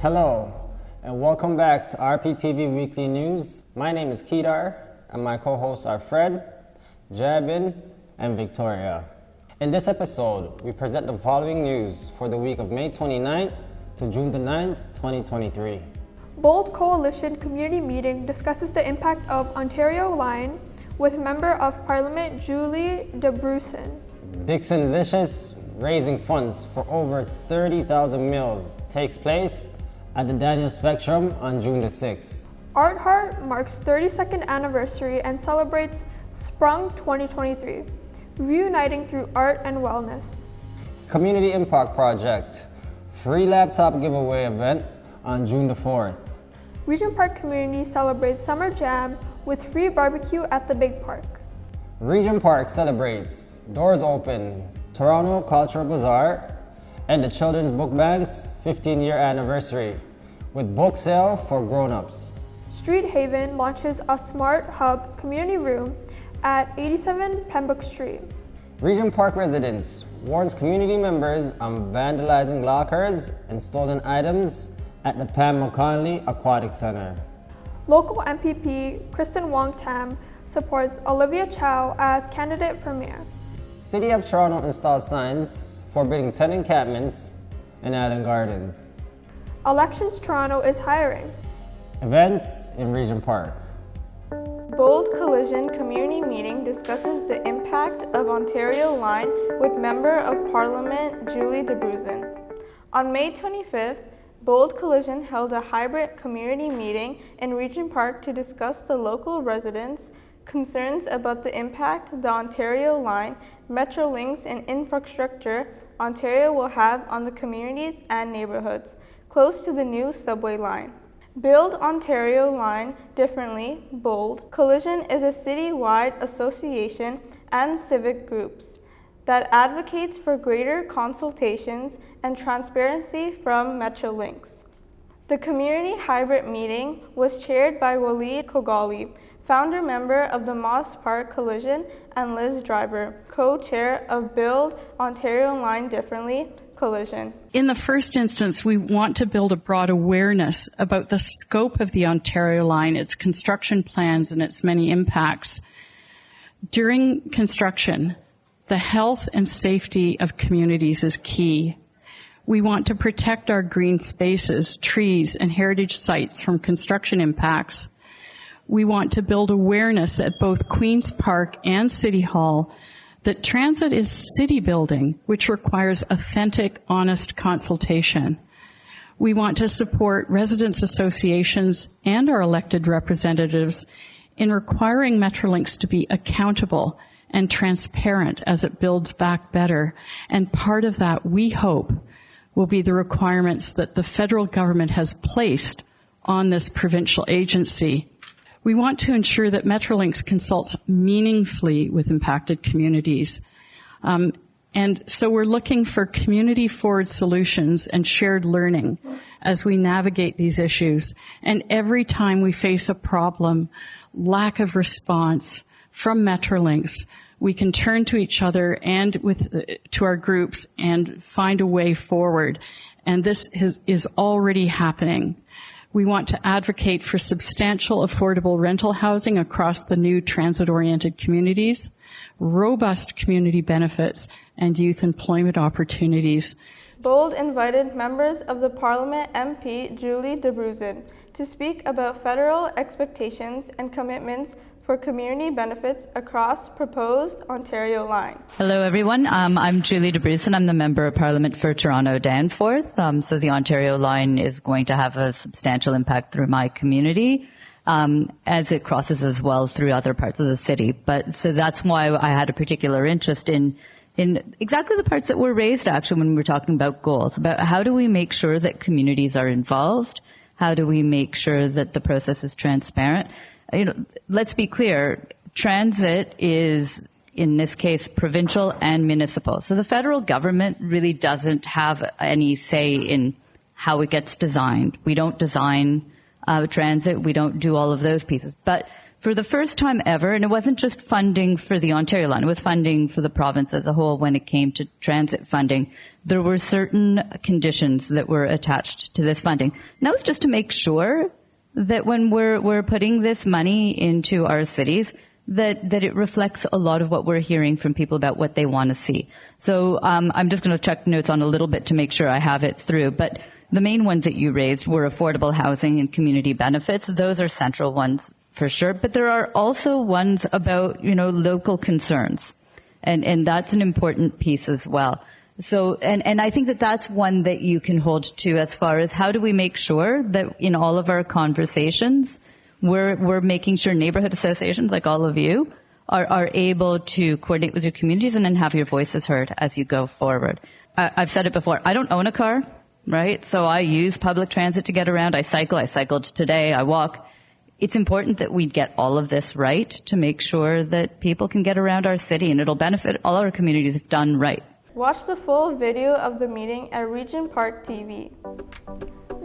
Hello, and welcome back to RPTV Weekly News. My name is Kedar, and my co-hosts are Fred, Jabin, and Victoria. In this episode, we present the following news for the week of May 29th to June the 9th, 2023. Bold Coalition Community Meeting discusses the impact of Ontario Line with Member of Parliament Julie Dabrusin. Dixonlicious raising funds for over 30,000 meals takes place at the Daniel Spectrum on June the 6th. Art Heart marks 32nd anniversary and celebrates Sprung 2023, reuniting through art and wellness. Community Impact Project, free laptop giveaway event on June the 4th. Regent Park community celebrates Summer Jam with free barbecue at the Big Park. Regent Park celebrates Doors Open, Toronto Cultural Bazaar, and the Children's Book Bank's 15-year anniversary with book sale for grown-ups. Street Haven launches a Smart Hub community room at 87 Pembroke Street. Regent Park residents warns community members on vandalizing lockers and stolen items at the Pam McConnell Aquatic Centre. Local MPP Kristyn Wong Tam supports Olivia Chow as candidate for mayor. City of Toronto installed signs forbidding 10 encampments in Allan Gardens. Elections Toronto is hiring. Events in Regent Park. Bold Collision Community Meeting discusses the impact of Ontario Line with Member of Parliament Julie Dabrusin. On May 25th, Bold Collision held a hybrid community meeting in Regent Park to discuss the local residents' concerns about the impact the Ontario Line, Metrolinx, and infrastructure Ontario will have on the communities and neighborhoods close to the new subway line. Build Ontario Line Differently, Bold Collision is a city-wide association and civic groups that advocates for greater consultations and transparency from Metrolinx. The community hybrid meeting was chaired by Walid Kogali, founder member of the Moss Park Collision, and Liz Driver, co-chair of Build Ontario Line Differently Collision. In the first instance, we want to build a broad awareness about the scope of the Ontario Line, its construction plans, and its many impacts. During construction, the health and safety of communities is key. We want to protect our green spaces, trees, and heritage sites from construction impacts. We want to build awareness at both Queen's Park and City Hall that transit is city building, which requires authentic, honest consultation. We want to support residents' associations and our elected representatives in requiring Metrolinx to be accountable and transparent as it builds back better. And part of that, we hope, will be the requirements that the federal government has placed on this provincial agency. We want to ensure that Metrolinx consults meaningfully with impacted communities. And so we're looking for community-forward solutions and shared learning as we navigate these issues. And every time we face a problem, lack of response from Metrolinx, we can turn to each other and to our groups and find a way forward. And this is already happening. We want to advocate for substantial affordable rental housing across the new transit-oriented communities, robust community benefits, and youth employment opportunities. Bold invited members of the Parliament MP Julie Dabrusin to speak about federal expectations and commitments for community benefits across proposed Ontario Line. Hello, everyone. I'm Julie Dabrusin. I'm the Member of Parliament for Toronto Danforth. So the Ontario Line is going to have a substantial impact through my community, as it crosses as well through other parts of the city. But so that's why I had a particular interest in exactly the parts that were raised actually when we were talking about goals, about how do we make sure that communities are involved? How do we make sure that the process is transparent? Let's be clear, transit is, in this case, provincial and municipal. So the federal government really doesn't have any say in how it gets designed. We don't design transit. We don't do all of those pieces. But For the first time ever, and it wasn't just funding for the Ontario line, it was funding for the province as a whole when it came to transit funding, there were certain conditions that were attached to this funding. And that was just to make sure that when we're putting this money into our cities, that it reflects a lot of what we're hearing from people about what they want to see. So I'm just going to check notes on a little bit to make sure I have it through. But the main ones that you raised were affordable housing and community benefits. Those are central ones for sure. But there are also ones about, local concerns. And that's an important piece as well. So, and I think that that's one that you can hold to as far as how do we make sure that in all of our conversations, we're making sure neighborhood associations like all of you are able to coordinate with your communities and then have your voices heard as you go forward. I've said it before, I don't own a car, right? So I use public transit to get around. I cycle. I cycled today. I walk. It's important that we get all of this right to make sure that people can get around our city, and it'll benefit all our communities if done right. Watch the full video of the meeting at Regent Park TV.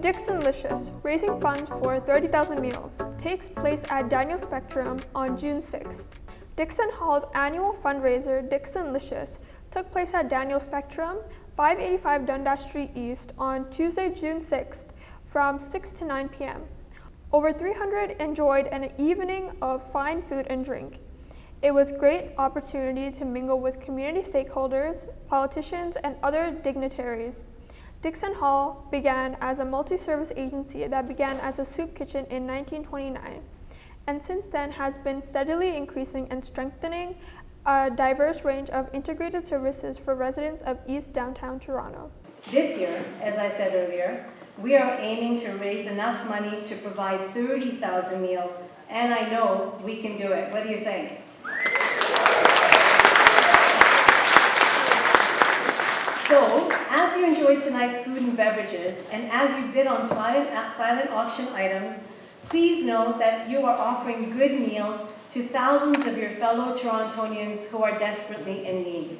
Dixonlicious, raising funds for 30,000 meals, takes place at Daniel Spectrum on June 6th. Dixon Hall's annual fundraiser, Dixonlicious, took place at Daniel Spectrum, 585 Dundas Street East on Tuesday, June 6th from 6 to 9 p.m. Over 300 enjoyed an evening of fine food and drink. It was a great opportunity to mingle with community stakeholders, politicians, and other dignitaries. Dixon Hall began as a multi-service agency that began as a soup kitchen in 1929, and since then has been steadily increasing and strengthening a diverse range of integrated services for residents of East Downtown Toronto. This year, as I said earlier, we are aiming to raise enough money to provide 30,000 meals, and I know we can do it. What do you think? So, as you enjoyed tonight's food and beverages, and as you bid on silent auction items, please know that you are offering good meals to thousands of your fellow Torontonians who are desperately in need.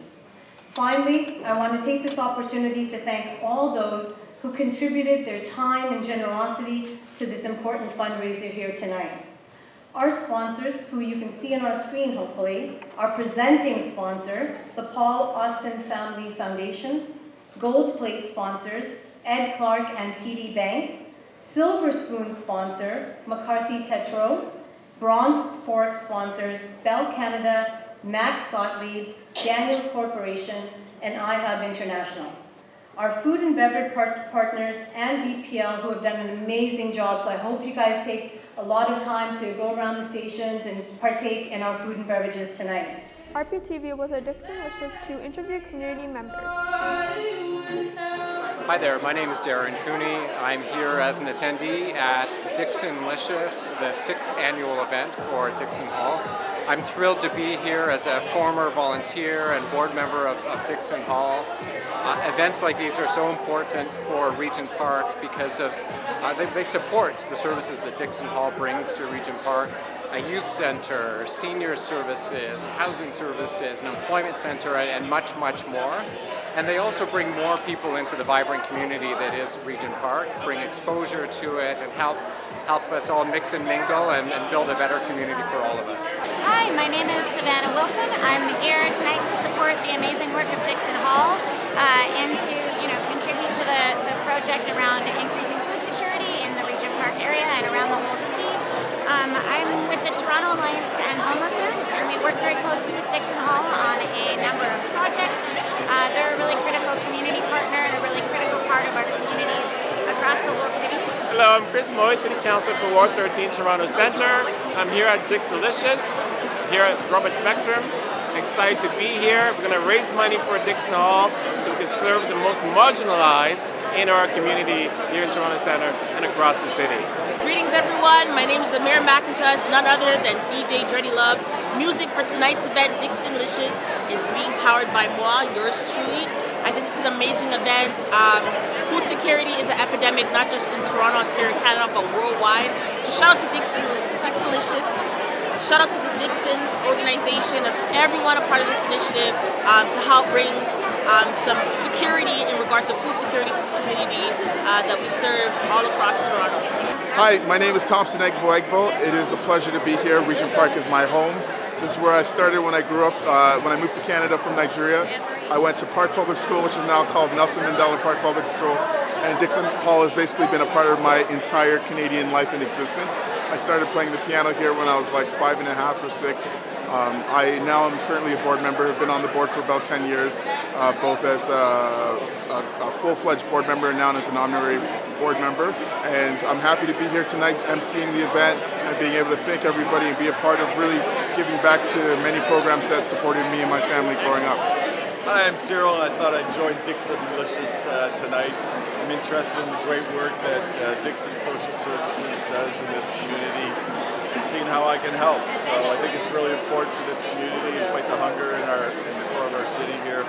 Finally, I want to take this opportunity to thank all those who contributed their time and generosity to this important fundraiser here tonight. Our sponsors, who you can see on our screen hopefully, our presenting sponsor, the Paul Austin Family Foundation, gold plate sponsors, Ed Clark and TD Bank, silver spoon sponsor, McCarthy Tetro, bronze fork sponsors, Bell Canada, Max Gottlieb, Daniels Corporation, and iHub International. Our food and beverage partners and VPL who have done an amazing job, so I hope you guys take a lot of time to go around the stations and partake in our food and beverages tonight. RPTV was at Dixonlicious to interview community members. Hi there, my name is Darren Cooney. I'm here as an attendee at Dixonlicious, the 6th annual event for Dixon Hall. I'm thrilled to be here as a former volunteer and board member of Dixon Hall. Events like these are so important for Regent Park because of they support the services that Dixon Hall brings to Regent Park. A youth center, senior services, housing services, an employment center, and much, much more. And they also bring more people into the vibrant community that is Regent Park, bring exposure to it, and help us all mix and mingle and build a better community for all of us. Hi, my name is Savannah Wilson. I'm here tonight to support the amazing work of Dixon Hall and to contribute to the project around increasing food security in the Regent Park area and around the whole city. I'm with the Toronto Alliance to End Homelessness, and we work very closely with Dixon Hall on a number of projects. They're a really critical community partner and a really critical part of our communities across the whole city. Hello, I'm Chris Moy, City Councilor for Ward 13, Toronto Centre. I'm here at Dixonlicious, here at Robert Spectrum. I'm excited to be here. We're going to raise money for Dixon Hall so we can serve the most marginalized in our community here in Toronto Centre and across the city. Greetings everyone, my name is Amir McIntosh, none other than DJ Dreddy Love. Music for tonight's event, Dixonlicious, is being powered by moi, yours truly. I think this is an amazing event. Food security is an epidemic, not just in Toronto, Ontario, Canada, but worldwide. So shout out to Dixonlicious. Shout out to the Dixon organization and everyone a part of this initiative to help bring some security in regards to food security to the community that we serve all across Toronto. Hi, my name is Thompson Egbo. It is a pleasure to be here. Regent Park is my home. This is where I started when I grew up. When I moved to Canada from Nigeria, I went to Park Public School, which is now called Nelson Mandela Park Public School. And Dixon Hall has basically been a part of my entire Canadian life and existence. I started playing the piano here when I was like 5.5 or 6. I now am currently a board member. I've been on the board for about 10 years, both as a full-fledged board member and now as an honorary board member. And I'm happy to be here tonight emceeing the event and being able to thank everybody and be a part of really giving back to many programs that supported me and my family growing up. Hi, I'm Cyril. I thought I'd join Dixonlicious tonight. I'm interested in the great work that Dixon Social Services does in this community and seeing how I can help. So I think it's really important for this community to fight the hunger in the core of our city here.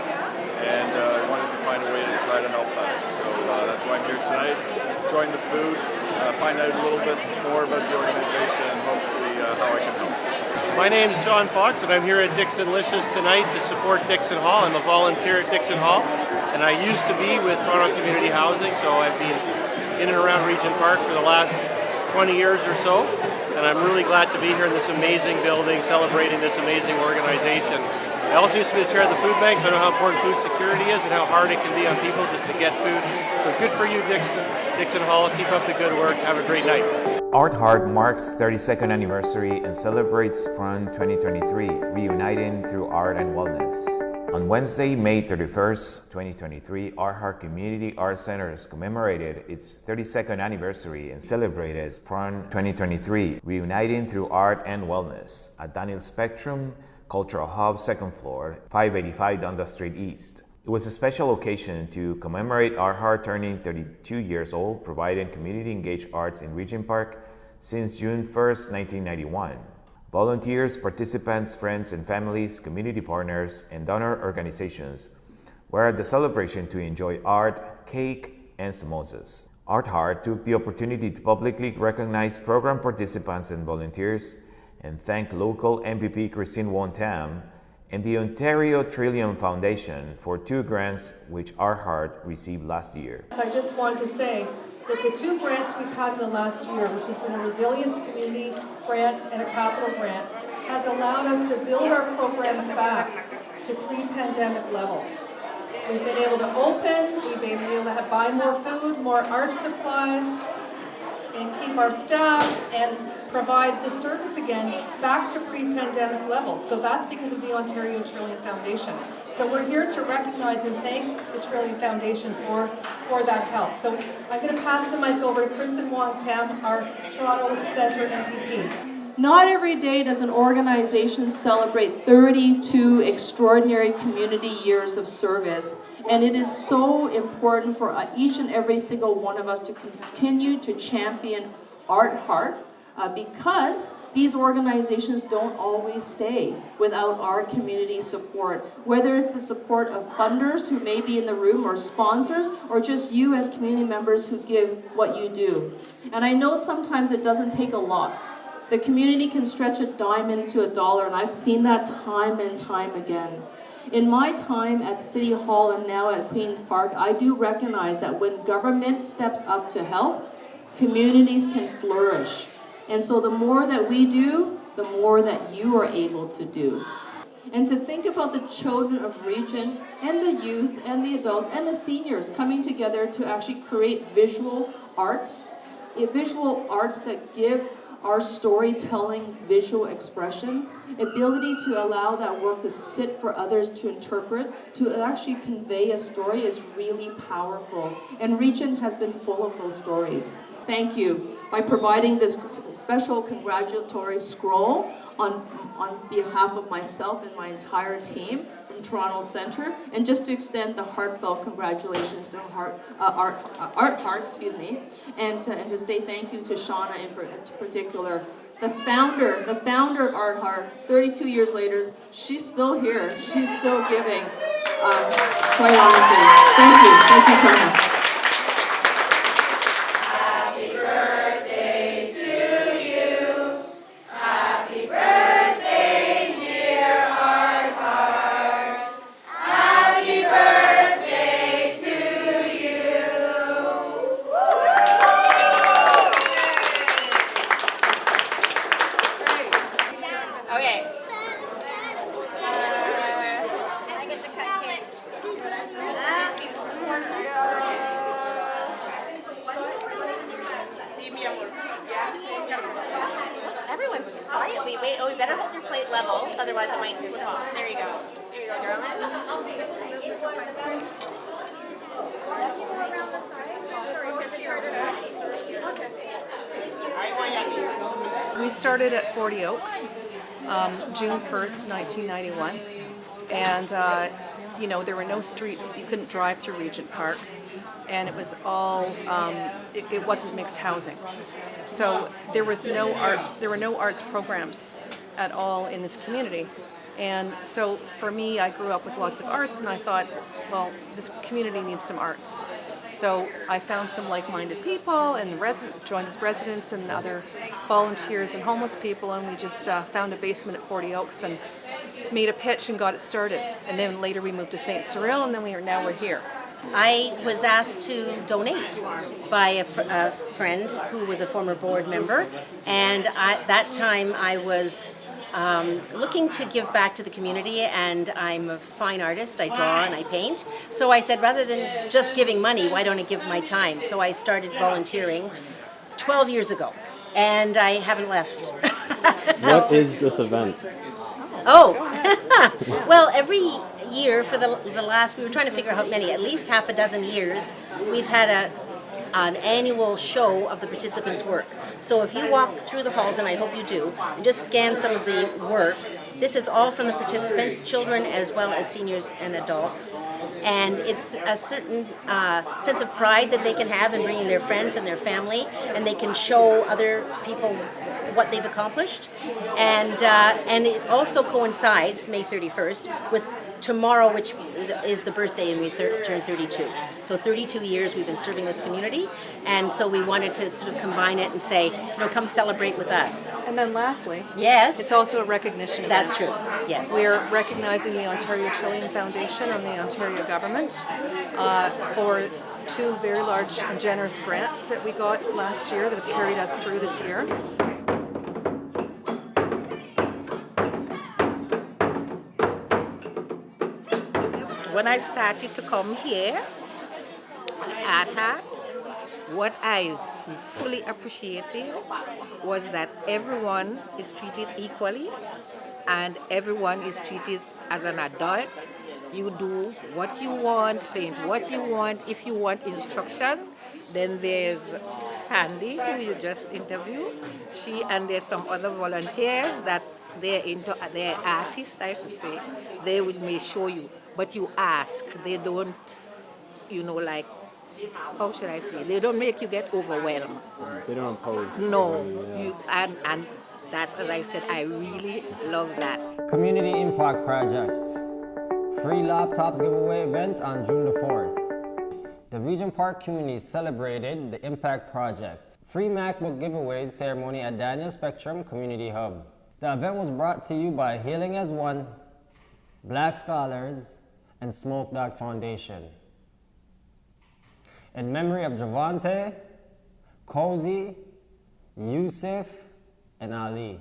And I wanted to find a way to try to help that. So that's why I'm here tonight. Enjoying the food, find out a little bit more about the organization and hopefully how I can help. My name's John Fox and I'm here at Dixonlicious tonight to support Dixon Hall. I'm a volunteer at Dixon Hall and I used to be with Toronto Community Housing, so I've been in and around Regent Park for the last 20 years or so, and I'm really glad to be here in this amazing building celebrating this amazing organization. I also used to be the chair of the food bank, so I know how important food security is and how hard it can be on people just to get food. So good for you, Dixon Hall. Keep up the good work. Have a great night. Art Heart marks 32nd anniversary and celebrates Sprung 2023, reuniting through art and wellness. On Wednesday, May 31st, 2023, Art Heart Community Art Centers commemorated its 32nd anniversary and celebrated Sprung 2023, reuniting through art and wellness at Daniel Spectrum Cultural Hub, 2nd floor, 585 Dundas Street East. It was a special occasion to commemorate Art Heart turning 32 years old, providing community-engaged arts in Regent Park since June 1st, 1991. Volunteers, participants, friends and families, community partners, and donor organizations were at the celebration to enjoy art, cake, and samosas. Art Heart took the opportunity to publicly recognize program participants and volunteers and thank local MPP Kristyn Wong Tam and the Ontario Trillium Foundation for 2 grants which Art Heart received last year. So I just want to say that the 2 grants we've had in the last year, which has been a Resilience Community Grant and a Capital Grant, has allowed us to build our programs back to pre-pandemic levels. We've been able to open, we've been able to buy more food, more art supplies, and keep our staff and provide the service again back to pre-pandemic levels. So that's because of the Ontario Trillium Foundation. So we're here to recognize and thank the Trillium Foundation for that help. So I'm going to pass the mic over to Kristyn Wong Tam, our Toronto Centre MPP. Not every day does an organization celebrate 32 extraordinary community years of service. And it is so important for each and every single one of us to continue to champion Art Heart because these organizations don't always stay without our community support. Whether it's the support of funders who may be in the room or sponsors or just you as community members who give what you do. And I know sometimes it doesn't take a lot. The community can stretch a dime into a dollar, and I've seen that time and time again. In my time at City Hall and now at Queen's Park, I do recognize that when government steps up to help, communities can flourish. And so the more that we do, the more that you are able to do. And to think about the children of Regent and the youth and the adults and the seniors coming together to actually create visual arts that give our storytelling visual expression, ability to allow that work to sit for others to interpret, to actually convey a story is really powerful. And Regent has been full of those stories. Thank you by providing this special congratulatory scroll on behalf of myself and my entire team from Toronto Centre, and just to extend the heartfelt congratulations to Art Heart, and to say thank you to Shauna in particular, the founder of Art Heart. 32 years later, she's still here. She's still giving. Quite honestly, thank you, Shauna. Happy birthday! otherwise it might slip off. There you go. There you go, darling. We started at 40 Oaks, June 1st, 1991, and there were no streets. You couldn't drive through Regent Park, and it was all it wasn't mixed housing. So there were no arts programs at all in this community. And so for me, I grew up with lots of arts, and I thought, well, this community needs some arts. So I found some like-minded people and joined with residents and other volunteers and homeless people, and we just found a basement at 40 Oaks and made a pitch and got it started. And then later we moved to St. Cyril, and then we're here. I was asked to donate by a friend who was a former board member, and at that time I was looking to give back to the community, and I'm a fine artist. I draw and I paint. So I said, rather than just giving money, why don't I give my time? So I started volunteering 12 years ago, and I haven't left. What is this event? Well, every year for the last, we were trying to figure out how many, at least half a dozen years, we've had an annual show of the participants' work. So if you walk through the halls, and I hope you do, and just scan some of the work, this is all from the participants, children as well as seniors and adults. And it's a certain sense of pride that they can have in bringing their friends and their family, and they can show other people what they've accomplished. And it also coincides, May 31st, with tomorrow, which is the birthday, and we turn 32. So 32 years we've been serving this community, and so we wanted to sort of combine it and say, come celebrate with us. And then lastly, yes, it's also a recognition event. That's true, yes. We are recognizing the Ontario Trillium Foundation and the Ontario government for two very large and generous grants that we got last year that have carried us through this year. When I started to come here at Art Haque, what I fully appreciated was that everyone is treated equally and everyone is treated as an adult. You do what you want, paint what you want. If you want instruction, then there's Sandy, who you just interviewed. And there's some other volunteers that they're artists, I have to say. They may show you. But you ask, they don't, how should I say? They don't make you get overwhelmed. They don't impose. No, and that's, as I said, I really love that. Community Impact Project. Free laptops giveaway event on June the 4th. The Regent Park community celebrated the Impact Project. Free MacBook giveaways ceremony at Daniel Spectrum Community Hub. The event was brought to you by Healing as One, Black Scholars, and Smoke Dog Foundation. In memory of Javante, Cozy, Yusuf, and Ali.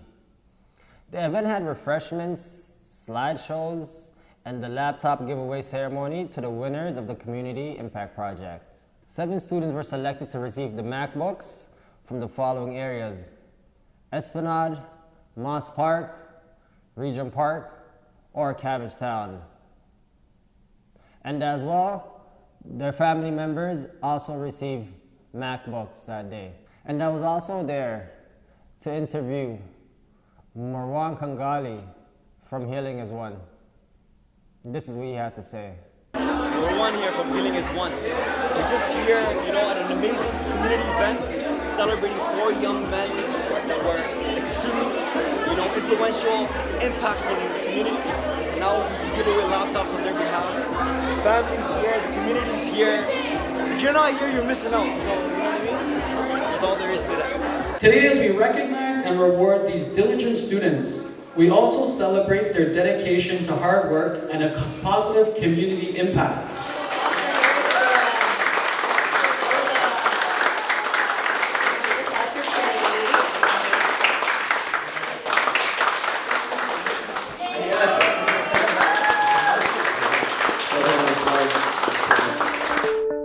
The event had refreshments, slideshows, and the laptop giveaway ceremony to the winners of the Community Impact Project. 7 students were selected to receive the MacBooks from the following areas: Esplanade, Moss Park, Regent Park, or Cabbagetown. And as well, their family members also received MacBooks that day. And I was also there to interview Marwan Kangali from Healing as One. This is what he had to say. Marwan here from Healing as One. We're just here, at an amazing community event celebrating 4 young men that were extremely, influential, impactful in this community. Now we just give away laptops on their behalf. Families here, the community's here. If you're not here, you're missing out. So, you know what I mean? That's all there is to that. Today, as we recognize and reward these diligent students, we also celebrate their dedication to hard work and a positive community impact.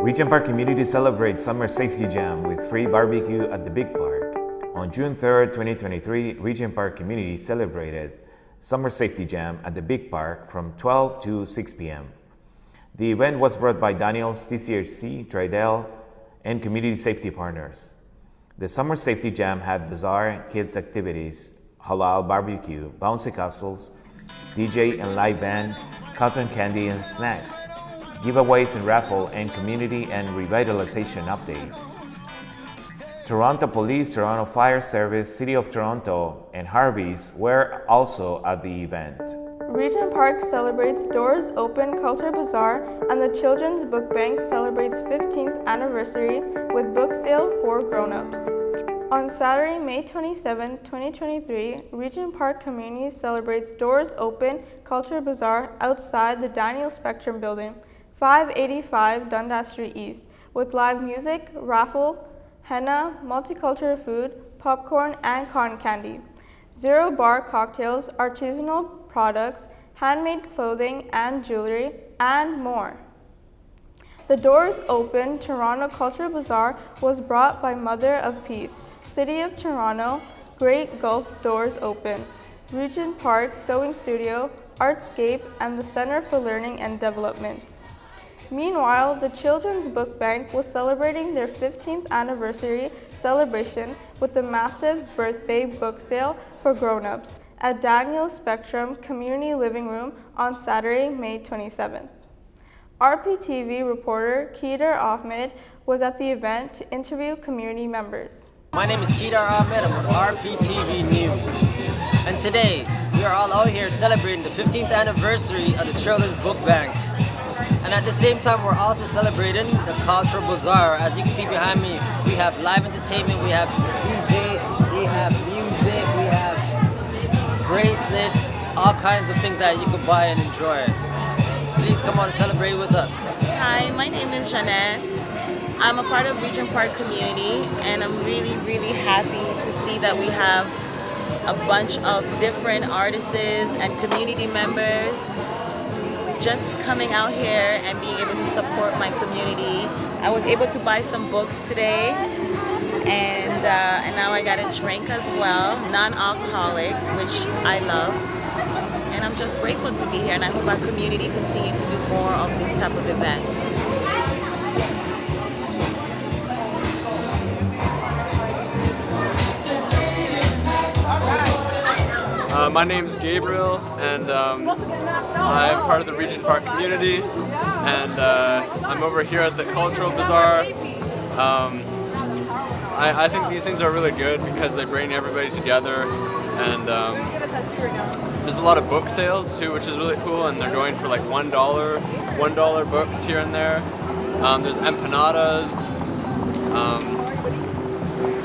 Regent Park community celebrates Summer Safety Jam with free barbecue at the Big Park. On June 3rd, 2023, Regent Park community celebrated Summer Safety Jam at the Big Park from 12 to 6 p.m. The event was brought by Daniels, TCHC, Tridel, and community safety partners. The Summer Safety Jam had bazaar, kids activities, halal barbecue, bouncy castles, DJ and live band, cotton candy and snacks, giveaways and raffle, and community and revitalization updates. Toronto Police, Toronto Fire Service, City of Toronto, and Harvey's were also at the event. Regent Park celebrates Doors Open Culture Bazaar, and the Children's Book Bank celebrates 15th anniversary with book sale for grown-ups. On Saturday, May 27, 2023, Regent Park Community celebrates Doors Open Culture Bazaar outside the Daniel Spectrum Building, 585 Dundas Street East, with live music, raffle, henna, multicultural food, popcorn, and cotton candy, zero-bar cocktails, artisanal products, handmade clothing and jewelry, and more. The Doors Open Toronto Cultural Bazaar was brought by Mother of Peace, City of Toronto, Great Gulf Doors Open, Regent Park Sewing Studio, Artscape, and the Centre for Learning and Development. Meanwhile, the Children's Book Bank was celebrating their 15th anniversary celebration with a massive birthday book sale for grown-ups at Daniel Spectrum Community Living Room on Saturday, May 27th. RPTV reporter Kedar Ahmed was at the event to interview community members. My name is Kedar Ahmed, I'm with RPTV News. And today, we are all out here celebrating the 15th anniversary of the Children's Book Bank. And at the same time, we're also celebrating the Cultural Bazaar. As you can see behind me, we have live entertainment, we have DJ, we have music, we have bracelets, all kinds of things that you can buy and enjoy. Please come on and celebrate with us. Hi, my name is Jeanette. I'm a part of Regent Park community, and I'm really, really happy to see that we have a bunch of different artists and community members just coming out here and being able to support my community. I was able to buy some books today, and now I got a drink as well, non-alcoholic, which I love. And I'm just grateful to be here, and I hope our community continue to do more of these type of events. My name's Gabriel, and I'm part of the Regent Park community, and I'm over here at the Cultural Bazaar. I think these things are really good because they bring everybody together, and there's a lot of book sales too, which is really cool, and they're going for like $1 books here and there. There's empanadas,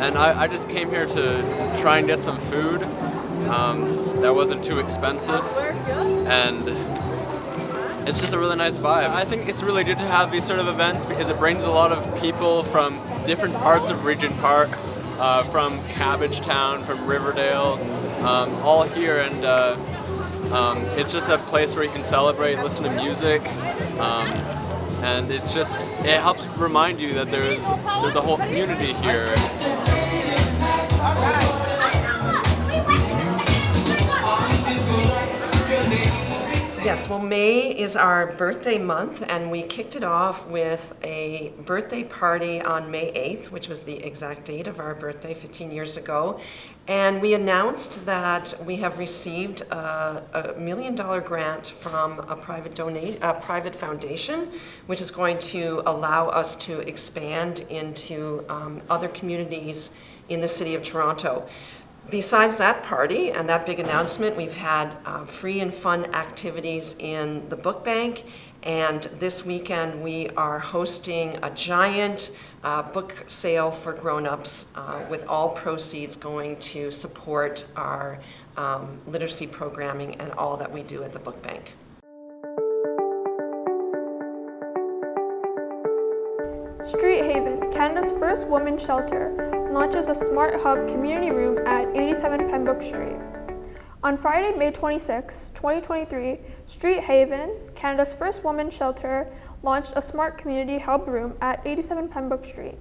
and I just came here to try and get some food that wasn't too expensive, and it's just a really nice vibe. I think it's really good to have these sort of events because it brings a lot of people from different parts of Regent Park, from Cabbagetown, from Riverdale, all here, and it's just a place where you can celebrate, listen to music, and it helps remind you that there's a whole community here. Yes, well, May is our birthday month, and we kicked it off with a birthday party on May 8th, which was the exact date of our birthday 15 years ago. And we announced that we have received a $1 million grant from a private foundation, which is going to allow us to expand into other communities in the City of Toronto. Besides that party and that big announcement, we've had free and fun activities in the book bank, and this weekend we are hosting a giant book sale for grown-ups with all proceeds going to support our literacy programming and all that we do at the book bank. Street Haven, Canada's first women's shelter, launches a Smart Hub community room at 87 Pembroke Street. On Friday, May 26, 2023, Street Haven, Canada's first women's shelter, launched a Smart Community Hub room at 87 Pembroke Street,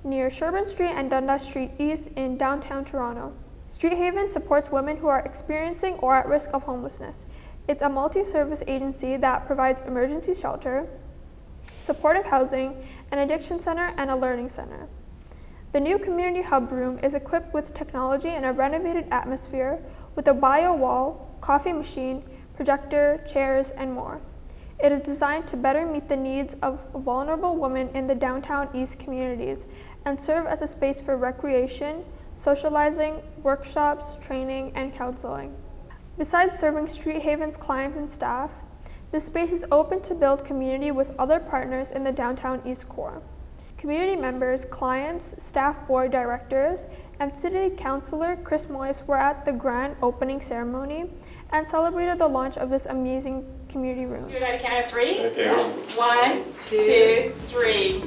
near Sherbourne Street and Dundas Street East in downtown Toronto. Street Haven supports women who are experiencing or at risk of homelessness. It's a multi-service agency that provides emergency shelter, supportive housing, an addiction center, and a learning center. The new community hub room is equipped with technology and a renovated atmosphere with a bio wall, coffee machine, projector, chairs, and more. It is designed to better meet the needs of vulnerable women in the downtown east communities and serve as a space for recreation, socializing, workshops, training, and counseling. Besides serving Street Haven's clients and staff, this space is open to build community with other partners in the downtown East Core. Community members, clients, staff board directors, and City Councillor Chris Moyes were at the grand opening ceremony and celebrated the launch of this amazing community room. Do that count of three? Okay. Yes. 1, 2, 3.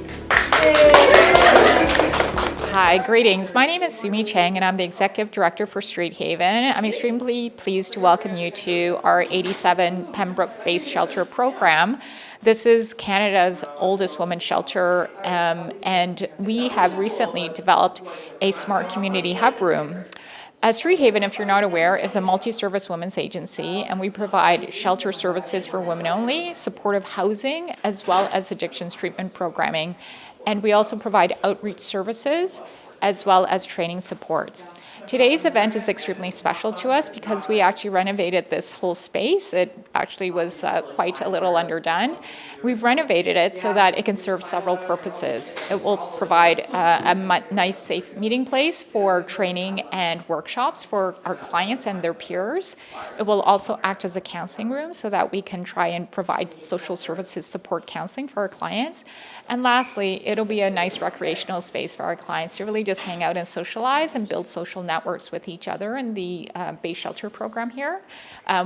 Hi, greetings. My name is Sumi Chang and I'm the Executive Director for Street Haven. I'm extremely pleased to welcome you to our 87 Pembroke-based shelter program. This is Canada's oldest women's shelter, and we have recently developed a smart community hub room. Street Haven, if you're not aware, is a multi-service women's agency, and we provide shelter services for women only, supportive housing, as well as addictions treatment programming. And we also provide outreach services, as well as training supports. Today's event is extremely special to us because we actually renovated this whole space. It actually was quite a little underdone. We've renovated it so that it can serve several purposes. It will provide a nice, safe meeting place for training and workshops for our clients and their peers. It will also act as a counseling room so that we can try and provide social services support counseling for our clients. And lastly, it'll be a nice recreational space for our clients to really just hang out and socialize and build social networks with each other in the base shelter program here.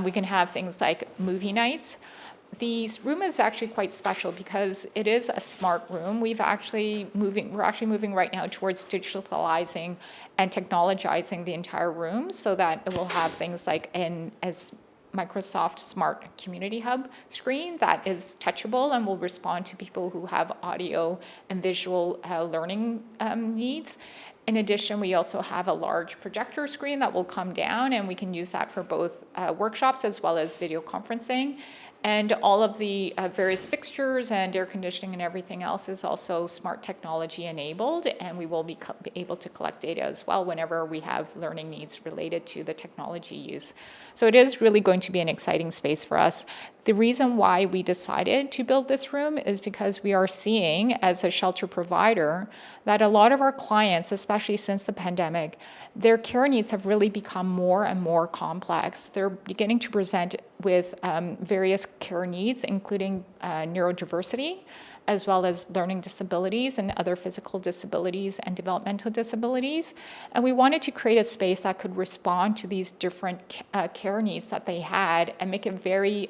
We can have things like movie nights. The room is actually quite special because it is a smart room. We're actually moving right now towards digitalizing and technologizing the entire room so that it will have things like as Microsoft Smart Community Hub screen that is touchable and will respond to people who have audio and visual learning needs. In addition, we also have a large projector screen that will come down, and we can use that for both workshops as well as video conferencing. And all of the various fixtures and air conditioning and everything else is also smart technology enabled, and we will be able to collect data as well whenever we have learning needs related to the technology use. So it is really going to be an exciting space for us. The reason why we decided to build this room is because we are seeing, as a shelter provider, that a lot of our clients, especially since the pandemic, their care needs have really become more and more complex. They're beginning to present with various care needs, including neurodiversity, as well as learning disabilities and other physical disabilities and developmental disabilities. And we wanted to create a space that could respond to these different care needs that they had and make it very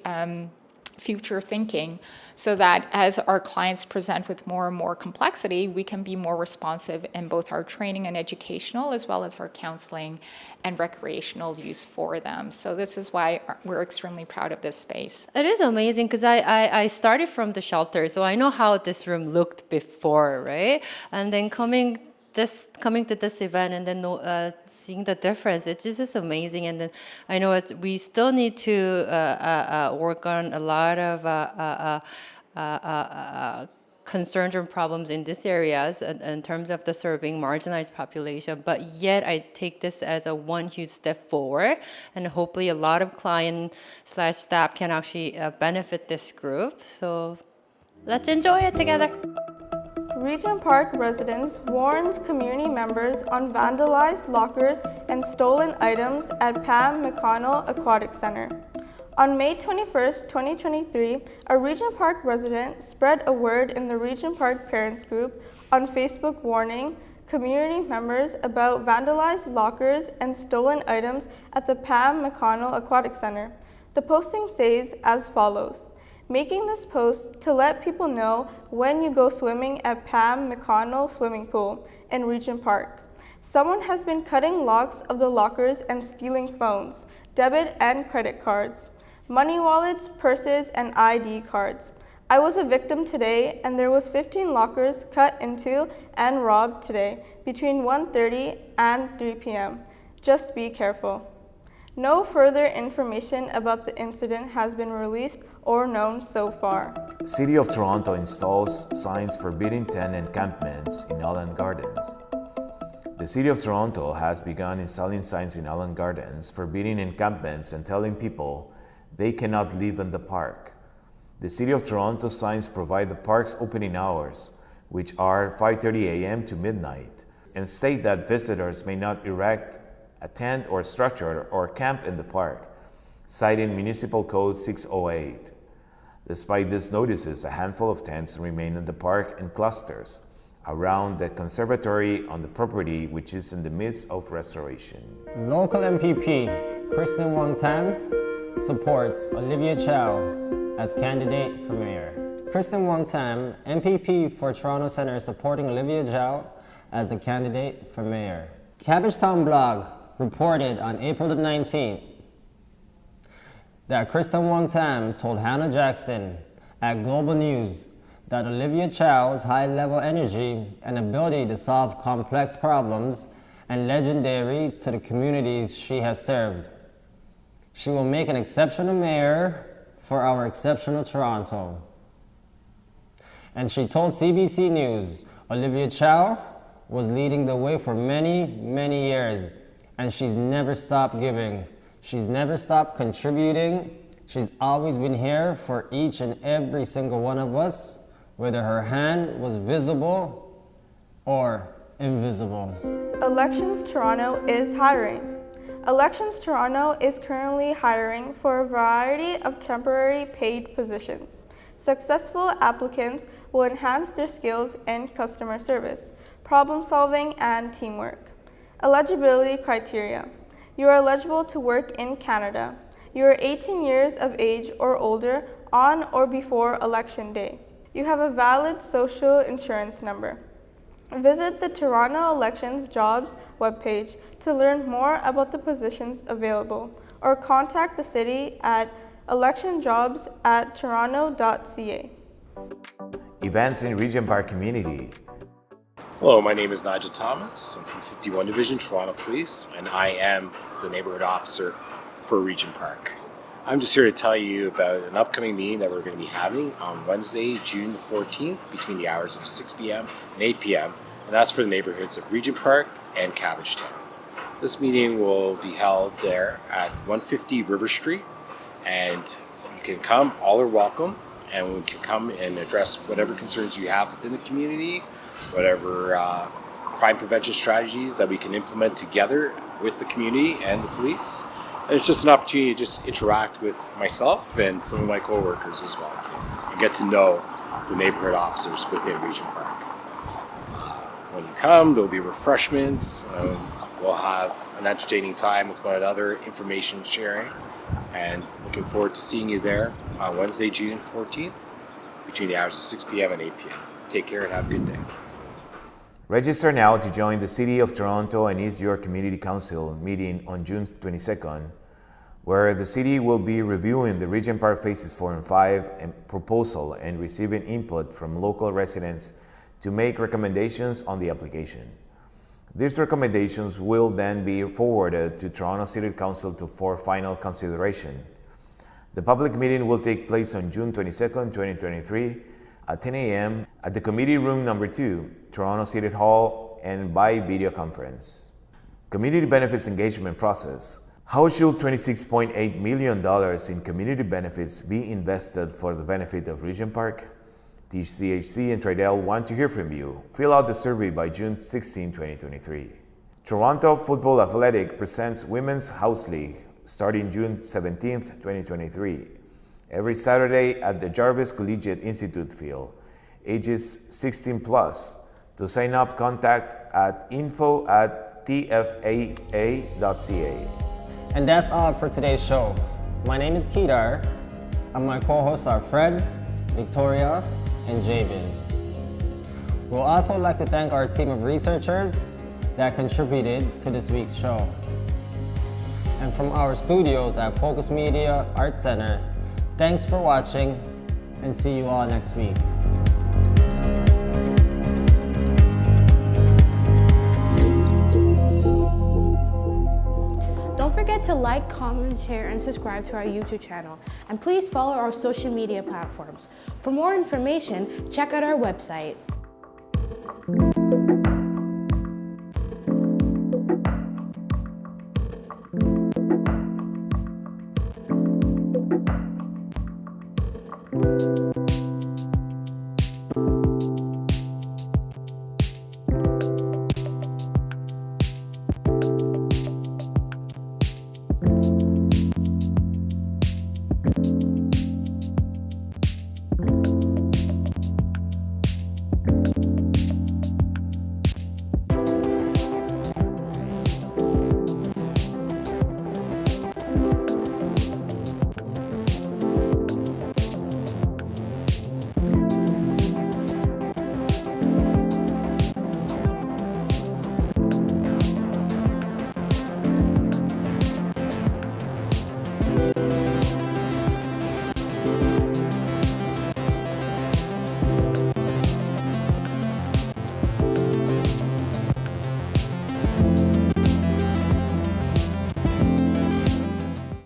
future thinking so that as our clients present with more and more complexity, we can be more responsive in both our training and educational as well as our counseling and recreational use for them. So this is why we're extremely proud of this space. It is amazing because I started from the shelter, so I know how this room looked before, right? And then coming to this event and then seeing the difference, it's just amazing. And then I know we still need to work on a lot of concerns and problems in these areas in terms of the serving marginalized population. But yet I take this as a one huge step forward, and hopefully a lot of client/staff can actually benefit this group. So let's enjoy it together. Regent Park residents warns community members on vandalized lockers and stolen items at Pam McConnell Aquatic Centre. On May 21st, 2023, a Regent Park resident spread a word in the Regent Park Parents Group on Facebook warning community members about vandalized lockers and stolen items at the Pam McConnell Aquatic Centre. The posting says as follows: making this post to let people know when you go swimming at Pam McConnell Swimming Pool in Regent Park. Someone has been cutting locks of the lockers and stealing phones, debit and credit cards, money wallets, purses, and ID cards. I was a victim today, and there was 15 lockers cut into and robbed today between 1:30 and 3 p.m. Just be careful. No further information about the incident has been released or known so far. City of Toronto installs signs forbidding tent encampments in Allan Gardens. The City of Toronto has begun installing signs in Allan Gardens forbidding encampments and telling people they cannot live in the park. The City of Toronto signs provide the park's opening hours, which are 5:30 a.m. to midnight, and state that visitors may not erect a tent or structure or camp in the park, citing Municipal Code 608. Despite these notices, a handful of tents remain in the park in clusters around the conservatory on the property, which is in the midst of restoration. Local MPP Kristyn Wong Tam supports Olivia Chow as candidate for mayor. Kristyn Wong Tam, MPP for Toronto Centre, is supporting Olivia Chow as the candidate for mayor. Cabbagetown blog reported on April the 19th that Kristyn Wong Tam told Hannah Jackson at Global News that Olivia Chow's high-level energy and ability to solve complex problems and legendary to the communities she has served. She will make an exceptional mayor for our exceptional Toronto. And she told CBC News Olivia Chow was leading the way for many, many years, and she's never stopped giving. She's never stopped contributing. She's always been here for each and every single one of us, whether her hand was visible or invisible. Elections Toronto is hiring. Elections Toronto is currently hiring for a variety of temporary paid positions. Successful applicants will enhance their skills in customer service, problem solving, and teamwork. Eligibility criteria. You are eligible to work in Canada. You are 18 years of age or older on or before Election Day. You have a valid social insurance number. Visit the Toronto Elections Jobs webpage to learn more about the positions available, or contact the city at electionjobs@toronto.ca. Events in Regent Park community. Hello, my name is Nigel Thomas. I'm from 51 Division, Toronto Police, and I am the neighborhood officer for Regent Park. I'm just here to tell you about an upcoming meeting that we're going to be having on Wednesday, June the 14th, between the hours of 6 p.m. and 8 p.m., and that's for the neighborhoods of Regent Park and Cabbagetown. This meeting will be held there at 150 River Street, and you can come, all are welcome, and we can come and address whatever concerns you have within the community, whatever crime prevention strategies that we can implement together with the community and the police. And it's just an opportunity to just interact with myself and some of my co-workers as well, too, and get to know the neighborhood officers within Regent Park. When you come, there'll be refreshments. We'll have an entertaining time with one another, information sharing, and looking forward to seeing you there on Wednesday, June 14th, between the hours of 6 p.m. and 8 p.m. Take care and have a good day. Register now to join the City of Toronto and East York Community Council meeting on June 22nd, where the city will be reviewing the Regent Park Phases 4 and 5 proposal and receiving input from local residents to make recommendations on the application. These recommendations will then be forwarded to Toronto City Council for final consideration. The public meeting will take place on June 22nd, 2023 at 10 a.m. at the Committee Room Number 2, Toronto City Hall, and by video conference. Community Benefits Engagement Process. How should $26.8 million in community benefits be invested for the benefit of Regent Park? TCHC and Tridel want to hear from you. Fill out the survey by June 16, 2023. Toronto Football Athletic presents Women's House League starting June 17, 2023. Every Saturday at the Jarvis Collegiate Institute Field, ages 16 plus. To sign up, contact at info@tfaa.ca. And that's all for today's show. My name is Kedar, and my co-hosts are Fred, Victoria, and Jabin. We'll also like to thank our team of researchers that contributed to this week's show. And from our studios at Focus Media Art Center, thanks for watching, and see you all next week. forget to like, comment, share, and subscribe to our YouTube channel. And please follow our social media platforms. For more information, check out our website.